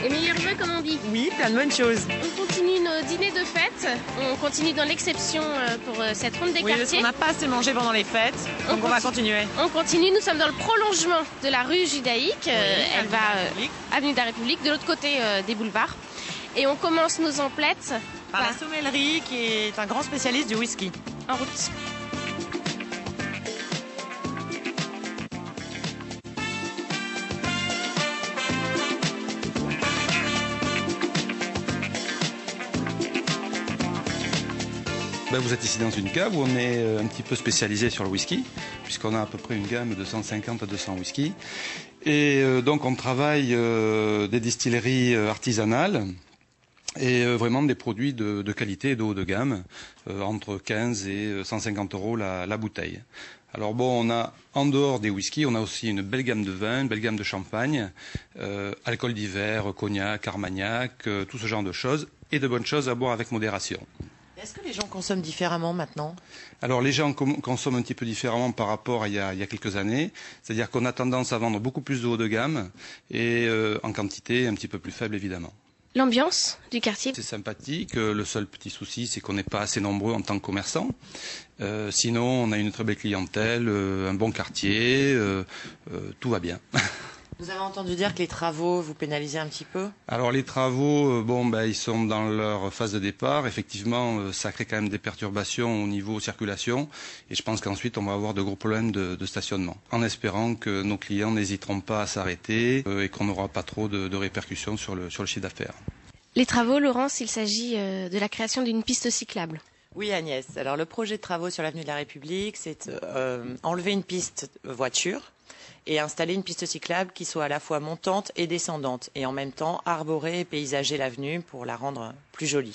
Et meilleurs vœux, comme on dit. Oui, plein de bonnes choses. On continue nos dîners de fête. On continue dans l'exception pour cette ronde des Oui, parce quartiers. qu'on n'a pas assez mangé pendant les fêtes, donc on va continuer. On continue, nous sommes dans le prolongement de la rue Judaïque. Elle va avenue de la République, de l'autre côté des boulevards. Et on commence nos emplettes par la sommellerie, qui est un grand spécialiste du whisky. En route. Vous êtes ici dans une cave où on est un petit peu spécialisé sur le whisky, puisqu'on a à peu près une gamme de 150 à 200 whisky. Et donc on travaille des distilleries artisanales et vraiment des produits de qualité et de haut de gamme, entre 15 et 150 euros la bouteille. Alors bon, on a, en dehors des whiskies, on a aussi une belle gamme de vins, une belle gamme de champagne, alcool d'hiver, cognac, armagnac, tout ce genre de choses, et de bonnes choses à boire avec modération. Est-ce que les gens consomment différemment maintenant? Alors les gens consomment un petit peu différemment par rapport à il y a quelques années. C'est-à-dire qu'on a tendance à vendre beaucoup plus de haut de gamme et en quantité un petit peu plus faible évidemment. L'ambiance du quartier? C'est sympathique. Le seul petit souci, c'est qu'on n'est pas assez nombreux en tant que commerçants. Sinon, on a une très belle clientèle, un bon quartier, tout va bien. Vous avez entendu dire que les travaux vous pénalisaient un petit peu? Alors les travaux, ils sont dans leur phase de départ. Effectivement, ça crée quand même des perturbations au niveau circulation. Et je pense qu'ensuite, on va avoir de gros problèmes de stationnement. En espérant que nos clients n'hésiteront pas à s'arrêter et qu'on n'aura pas trop de répercussions sur le chiffre d'affaires. Les travaux, Laurence, il s'agit de la création d'une piste cyclable. Oui, Agnès. Alors le projet de travaux sur l'avenue de la République, c'est enlever une piste voiture et installer une piste cyclable qui soit à la fois montante et descendante, et en même temps arborer et paysager l'avenue pour la rendre plus jolie.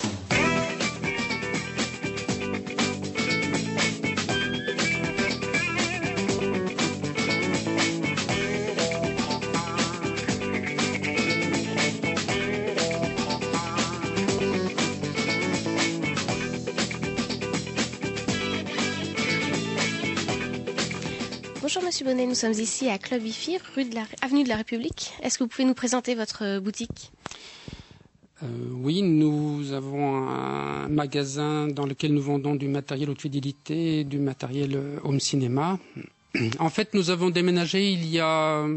Bonjour Monsieur Bonnet, nous sommes ici à Club IFI, avenue de la République. Est-ce que vous pouvez nous présenter votre boutique? Oui, nous avons un magasin dans lequel nous vendons du matériel haute fidélité et du matériel home cinéma. En fait, nous avons déménagé il y a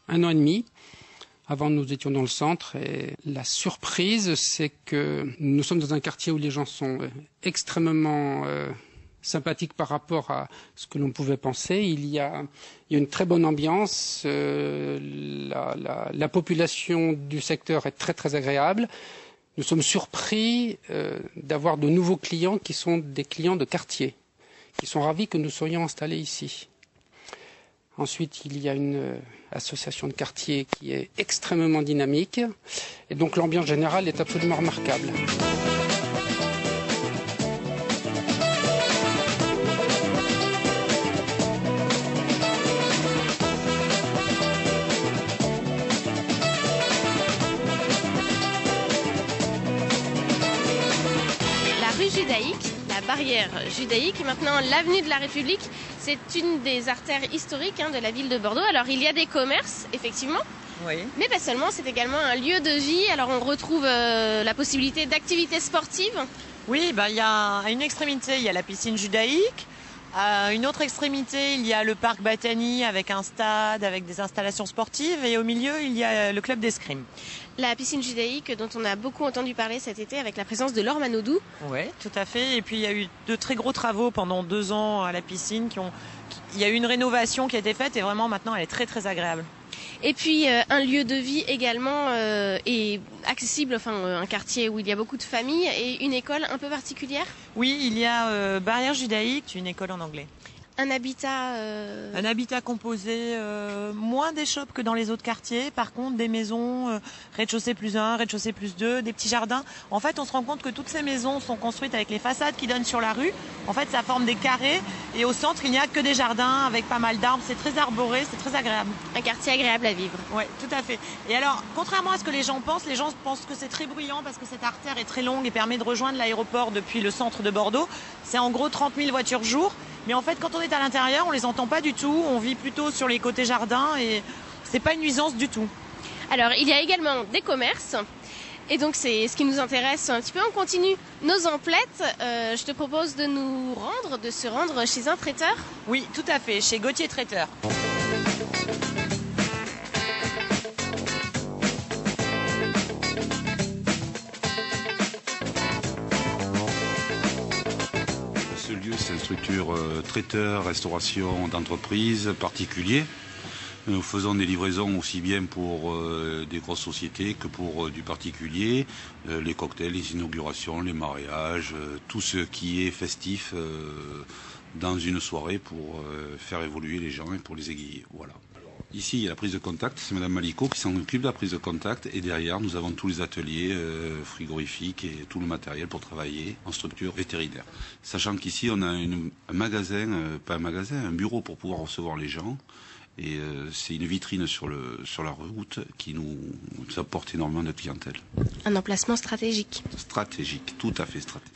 1 an et demi. Avant, nous étions dans le centre et la surprise, c'est que nous sommes dans un quartier où les gens sont extrêmement sympathique par rapport à ce que l'on pouvait penser. Il y a une très bonne ambiance. La population du secteur est très très agréable. Nous sommes surpris d'avoir de nouveaux clients qui sont des clients de quartier, qui sont ravis que nous soyons installés ici. Ensuite, il y a une association de quartier qui est extrêmement dynamique. Et donc l'ambiance générale est absolument remarquable. La barrière judaïque et maintenant l'avenue de la République, c'est une des artères historiques de la ville de Bordeaux. Alors il y a des commerces, effectivement, oui. Mais pas seulement, c'est également un lieu de vie. Alors on retrouve la possibilité d'activités sportives. Oui, il y a à une extrémité, il y a la piscine judaïque. À une autre extrémité, il y a le parc Batani avec un stade, avec des installations sportives. Et au milieu, il y a le club d'escrime. La piscine judaïque dont on a beaucoup entendu parler cet été avec la présence de Laure Manodou. Oui, tout à fait. Et puis il y a eu de très gros travaux pendant 2 ans à la piscine. Il y a eu une rénovation qui a été faite et vraiment maintenant elle est très très agréable. Et puis un lieu de vie également et accessible, un quartier où il y a beaucoup de familles et une école un peu particulière. Oui, il y a Barrière Judaïque, une école en anglais. Un habitat Un habitat composé, moins d'échoppes que dans les autres quartiers. Par contre, des maisons rez-de-chaussée +1, rez-de-chaussée +2, des petits jardins. En fait, on se rend compte que toutes ces maisons sont construites avec les façades qui donnent sur la rue. En fait, ça forme des carrés. Et au centre, il n'y a que des jardins avec pas mal d'arbres. C'est très arboré, c'est très agréable. Un quartier agréable à vivre. Oui, tout à fait. Et alors, contrairement à ce que les gens pensent que c'est très bruyant parce que cette artère est très longue et permet de rejoindre l'aéroport depuis le centre de Bordeaux. C'est en gros 30 000 voitures jour. Mais en fait, quand on est à l'intérieur, on les entend pas du tout. On vit plutôt sur les côtés jardins et c'est pas une nuisance du tout. Alors, il y a également des commerces. Et donc, c'est ce qui nous intéresse un petit peu. On continue nos emplettes. Je te propose de se rendre chez un traiteur. Oui, tout à fait, chez Gauthier Traiteur. Ce lieu, c'est une structure traiteur, restauration d'entreprises, particuliers. Nous faisons des livraisons aussi bien pour des grosses sociétés que pour du particulier, les cocktails, les inaugurations, les mariages, tout ce qui est festif dans une soirée pour faire évoluer les gens et pour les aiguiller. Voilà. Ici, il y a la prise de contact, c'est Madame Malicot qui s'en occupe de la prise de contact et derrière, nous avons tous les ateliers frigorifiques et tout le matériel pour travailler en structure vétérinaire. Sachant qu'ici, on a un magasin, pas un magasin, un bureau pour pouvoir recevoir les gens. Et c'est une vitrine sur la route qui nous apporte énormément de clientèle. Un emplacement stratégique. Stratégique, tout à fait stratégique.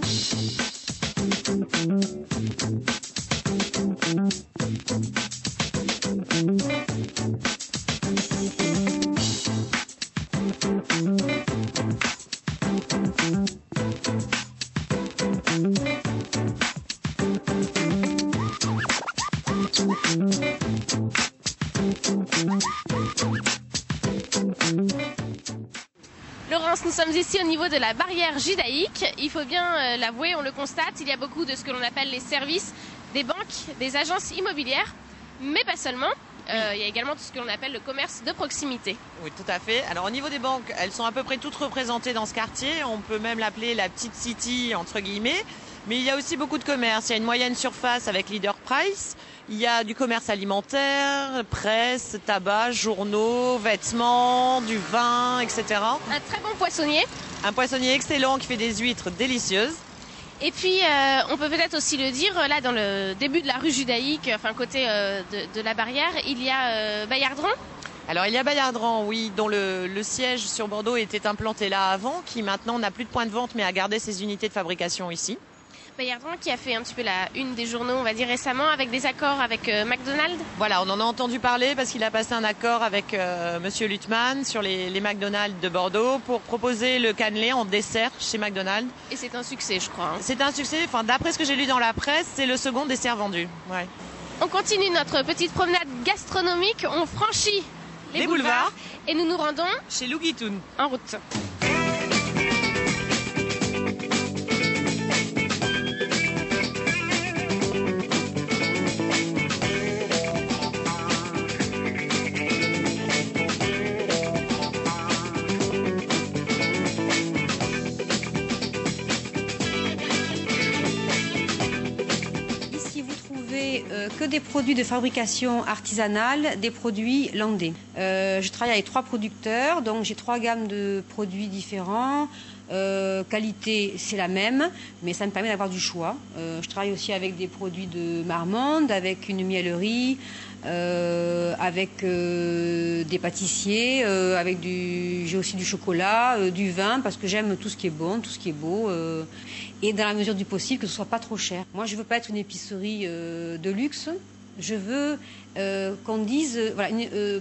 Laurence, nous sommes ici au niveau de la barrière judaïque. Il faut bien l'avouer, on le constate, il y a beaucoup de ce que l'on appelle les services des banques, des agences immobilières, mais pas seulement. Il y a également tout ce que l'on appelle le commerce de proximité. Oui, tout à fait. Alors au niveau des banques, elles sont à peu près toutes représentées dans ce quartier. On peut même l'appeler la petite city, entre guillemets. Mais il y a aussi beaucoup de commerce. Il y a une moyenne surface avec Leader Price. Il y a du commerce alimentaire, presse, tabac, journaux, vêtements, du vin, etc. Un très bon poissonnier. Un poissonnier excellent qui fait des huîtres délicieuses. Et puis, on peut peut-être aussi le dire, là, dans le début de la rue judaïque, enfin, côté de la barrière, il y a Bayardron. Alors, il y a Bayardron, oui, dont le siège sur Bordeaux était implanté là avant, qui maintenant n'a plus de point de vente, mais a gardé ses unités de fabrication ici. Bayardron qui a fait un petit peu la une des journaux, on va dire récemment, avec des accords avec McDonald's. Voilà, on en a entendu parler parce qu'il a passé un accord avec Monsieur Luttmann sur les McDonald's de Bordeaux pour proposer le cannelé en dessert chez McDonald's. Et c'est un succès, je crois. Hein. C'est un succès, enfin, d'après ce que j'ai lu dans la presse, c'est le second dessert vendu. Ouais. On continue notre petite promenade gastronomique, on franchit les boulevards et nous nous rendons chez Lougitoun. En route. Que des produits de fabrication artisanale, des produits landais. Je travaille avec 3 producteurs, donc j'ai 3 gammes de produits différents. Qualité, c'est la même, mais ça me permet d'avoir du choix. Je travaille aussi avec des produits de Marmande, avec une miellerie, avec des pâtissiers, j'ai aussi du chocolat, du vin, parce que j'aime tout ce qui est bon, tout ce qui est beau. Et dans la mesure du possible, que ce ne soit pas trop cher. Moi, je ne veux pas être une épicerie de luxe. Je veux qu'on dise, voilà,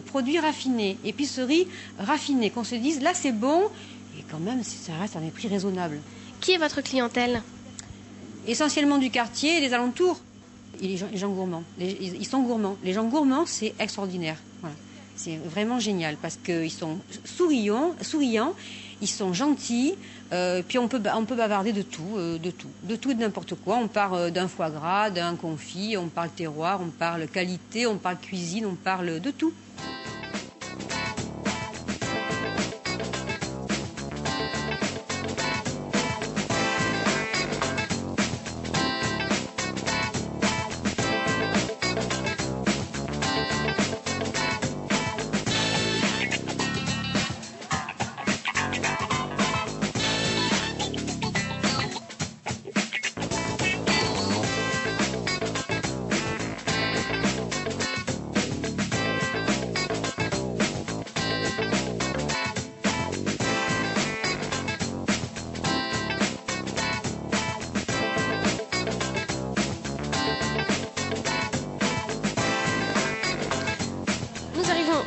produits raffinés, épicerie raffinée, qu'on se dise, là, c'est bon, et quand même, ça reste à des prix raisonnables. Qui est votre clientèle? Essentiellement du quartier et des alentours. Et les gens gourmands. Ils sont gourmands. Les gens gourmands, c'est extraordinaire. Voilà. C'est vraiment génial, parce qu'ils sont souriants, ils sont gentils, puis on peut bavarder de tout et de n'importe quoi. On parle d'un foie gras, d'un confit, on parle terroir, on parle qualité, on parle cuisine, on parle de tout.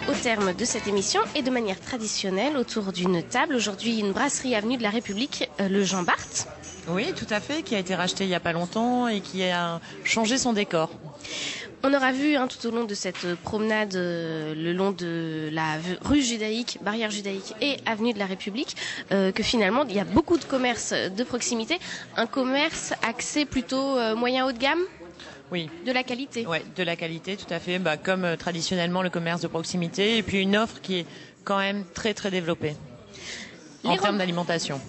au terme de cette émission et de manière traditionnelle autour d'une table. Aujourd'hui, une brasserie avenue de la République, le Jean Bart. Oui, tout à fait, qui a été racheté il n'y a pas longtemps et qui a changé son décor. On aura vu tout au long de cette promenade le long de la rue Judaïque, barrière Judaïque et avenue de la République que finalement il y a beaucoup de commerces de proximité, un commerce axé plutôt moyen haut de gamme. Oui. De la qualité. Ouais, de la qualité, tout à fait. Comme traditionnellement le commerce de proximité, et puis une offre qui est quand même très très développée en termes d'alimentation.